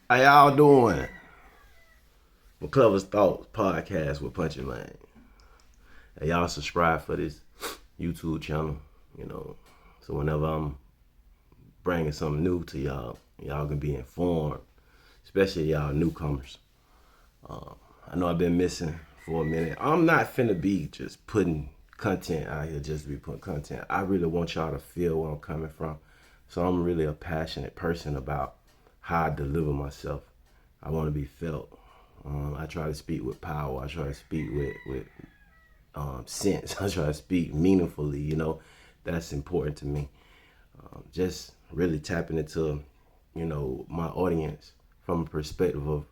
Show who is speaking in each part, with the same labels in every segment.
Speaker 1: How y'all doing? McClever's Thoughts podcast with Punchie, man. Hey, y'all subscribe for this YouTube channel, you know, so whenever I'm bringing something new to y'all, y'all can be informed, especially y'all newcomers. I know I've been missing for a minute. I'm not finna be just putting content out here just to be putting content. I really want y'all to feel where I'm coming from. So I'm really a passionate person about how I deliver myself. I want to be felt. I try to speak with power. I try to speak with sense. I try to speak meaningfully. That's important to me. Just really tapping into, my audience from a perspective of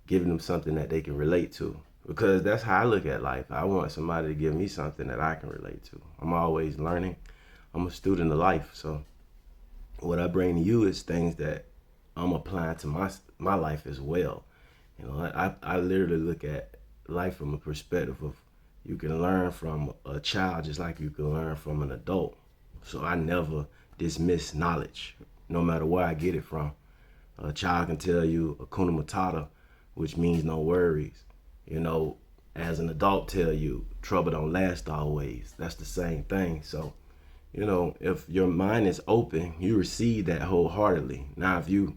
Speaker 1: giving them something that they can relate to. Because that's how I look at life. I want somebody to give me something that I can relate to. I'm always learning. I'm a student of life. So what I bring to you is things that I'm applying to my life as well. I literally look at life from a perspective of you can learn from a child just like you can learn from an adult. So I never dismiss knowledge, no matter where I get it from. A child can tell you Hakuna Matata, which means no worries. You know, as an adult tell you trouble don't last always. That's the same thing. So, if your mind is open, you receive that wholeheartedly. Now, if you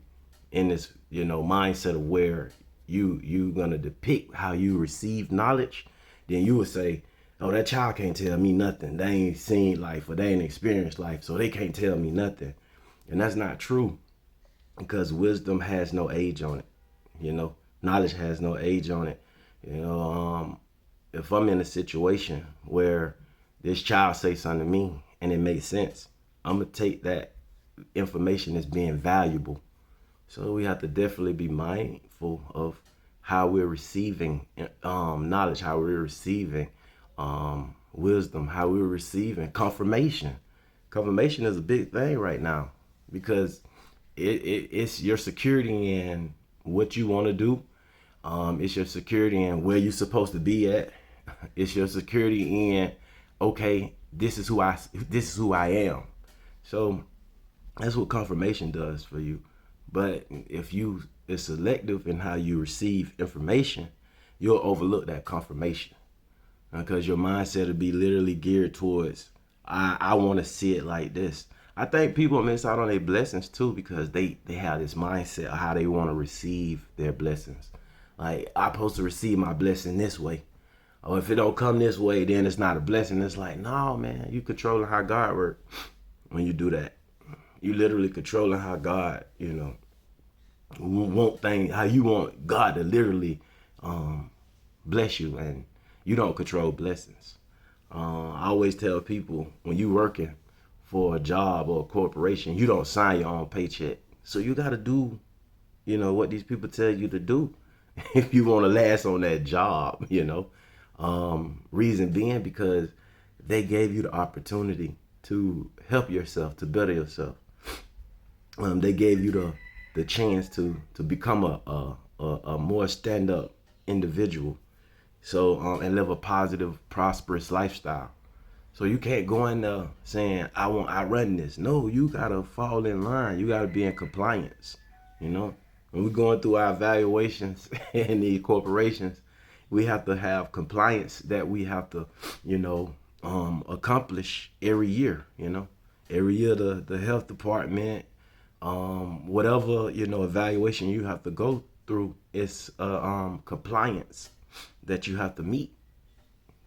Speaker 1: in this, mindset of where you gonna depict how you receive knowledge, then you would say, oh, that child can't tell me nothing. They ain't seen life or they ain't experienced life, so they can't tell me nothing. And that's not true, because wisdom has no age on it. Knowledge has no age on it. If I'm in a situation where this child say something to me and it makes sense, I'm gonna take that information as being valuable. So we have to definitely be mindful of how we're receiving knowledge, how we're receiving wisdom, how we're receiving confirmation. Confirmation is a big thing right now because it's your security in what you want to do. It's your security in where you're supposed to be at. It's your security in, okay, this is who I am. So that's what confirmation does for you. But if you is selective in how you receive information, you'll overlook that confirmation because your mindset will be literally geared towards I want to see it like this. I think people miss out on their blessings too because they have this mindset of how they want to receive their blessings. Like, I'm supposed to receive my blessing this way. Or if it don't come this way, then it's not a blessing. It's like, no, man, you controlling how God works when you do that. You literally controlling how God, want things, how you want God to literally bless you, and you don't control blessings. I always tell people when you working for a job or a corporation, you don't sign your own paycheck. So you got to do, what these people tell you to do if you want to last on that job. Reason being because they gave you the opportunity to help yourself, to better yourself. They gave you the chance to become a more stand up individual. So and live a positive, prosperous lifestyle. So you can't go in there saying I run this. No, you gotta fall in line. You gotta be in compliance. When we're going through our evaluations in the corporations, we have to have compliance that we have to, accomplish every year. Every year the health department, whatever evaluation you have to go through, it's compliance that you have to meet.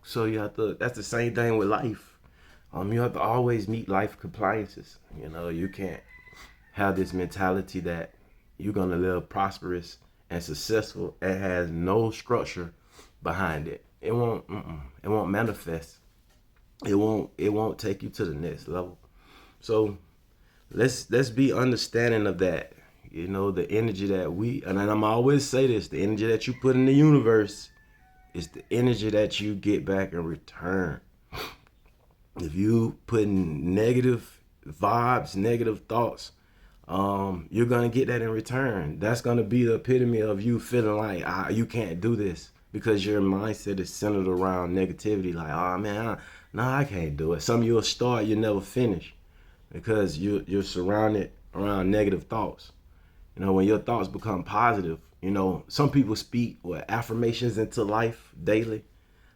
Speaker 1: So you have to. That's the same thing with life. You have to always meet life compliances. You can't have this mentality that you're gonna live prosperous and successful and has no structure behind it. It won't. It won't manifest. It won't take you to the next level. So let's be understanding of that. The energy that and I'm always say this: the energy that you put in the universe is the energy that you get back in return. If you putting negative vibes, negative thoughts, you're gonna get that in return. That's gonna be the epitome of you feeling like you can't do this because your mindset is centered around negativity. Like, oh man, I can't do it. Some of you'll start, you never finish because you're surrounded around negative thoughts. You know, when your thoughts become positive, you know, some people speak with affirmations into life daily.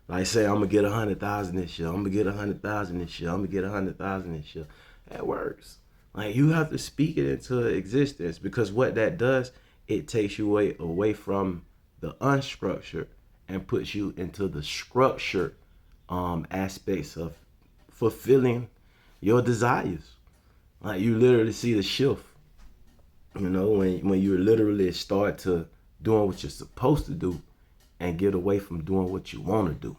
Speaker 1: Like say, I'm gonna get 100,000 this year. I'm gonna get 100,000 this year. I'm gonna get 100,000 this year. That works. Like you have to speak it into existence because what that does, it takes you away from the unstructured and puts you into the structured aspects of fulfilling your desires. Like you literally see the shift. You know, when you literally start to doing what you're supposed to do and get away from doing what you want to do.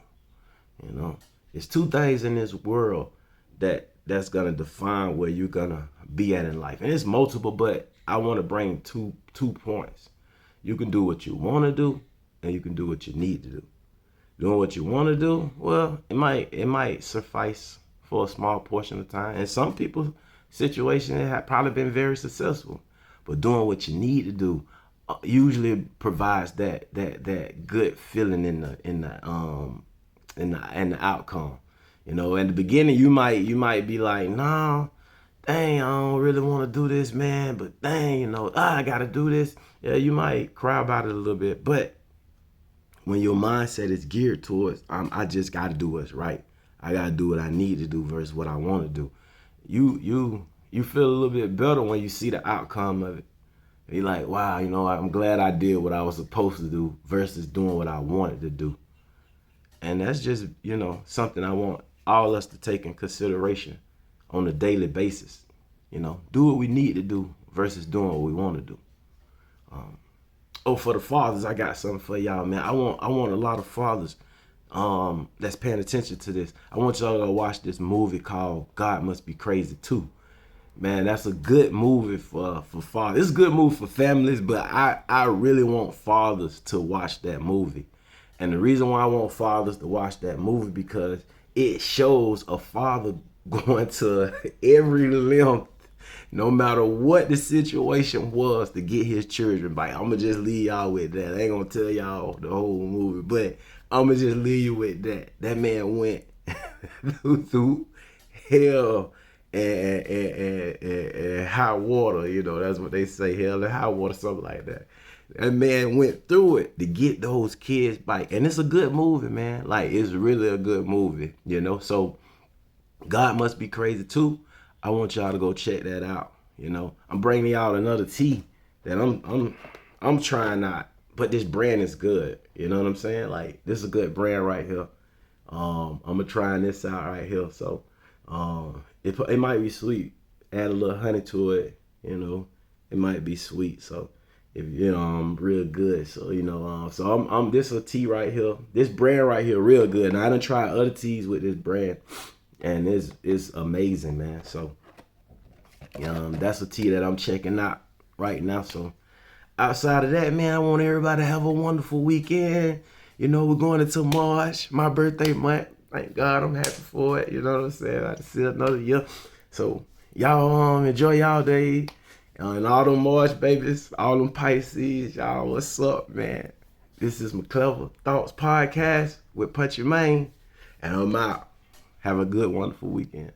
Speaker 1: You know, it's two things in this world that's gonna define where you're gonna be at in life, and it's multiple. But I want to bring two points. You can do what you want to do, and you can do what you need to do. Doing what you want to do, well, it might suffice for a small portion of time. And some people's situation it have probably been very successful, but doing what you need to do usually provides that good feeling in the outcome. You know, in the beginning you might be like, nah, dang, I don't really want to do this, man, but dang, you know, I gotta do this. Yeah, you might cry about it a little bit, but when your mindset is geared towards, I just gotta do what's right. I gotta do what I need to do versus what I want to do. You feel a little bit better when you see the outcome of it. You're like, wow, you know, I'm glad I did what I was supposed to do versus doing what I wanted to do. And that's just, you know, something I want all us to take in consideration on a daily basis. You know, do what we need to do versus doing what we want to do. Oh, for the fathers, I got something for y'all, man. I want a lot of fathers that's paying attention to this. I want y'all to watch this movie called God Must Be Crazy Too. Man, that's a good movie for fathers. It's a good movie for families, but I really want fathers to watch that movie. And the reason why I want fathers to watch that movie because it shows a father going to every length, no matter what the situation was, to get his children back. I'm going to just leave y'all with that. I ain't going to tell y'all the whole movie, but I'm going to just leave you with that. That man went through hell and high water, you know, that's what they say, hell and high water, something like that. That man went through it to get those kids back. And it's a good movie, man. Like, it's really a good movie, you know. So, God Must Be Crazy Too. I want y'all to go check that out, you know. I'm bringing y'all another tea that I'm trying out, but this brand is good, you know what I'm saying? Like, this is a good brand right here. I'm gonna try this out right here. So, it might be sweet. Add a little honey to it, you know. It might be sweet. So, if you know, I'm real good. So, you know, so I'm this a tea right here. This brand right here, real good. Now I done tried other teas with this brand, and it's amazing, man. So, that's a tea that I'm checking out right now. So, outside of that, man, I want everybody to have a wonderful weekend. You know, we're going into March, my birthday month. Thank God I'm happy for it. You know what I'm saying? I see another year. So, y'all enjoy y'all day. And all them March babies, all them Pisces, y'all, what's up, man? This is McClever Thoughts Podcast with Punchie, and I'm out. Have a good, wonderful weekend.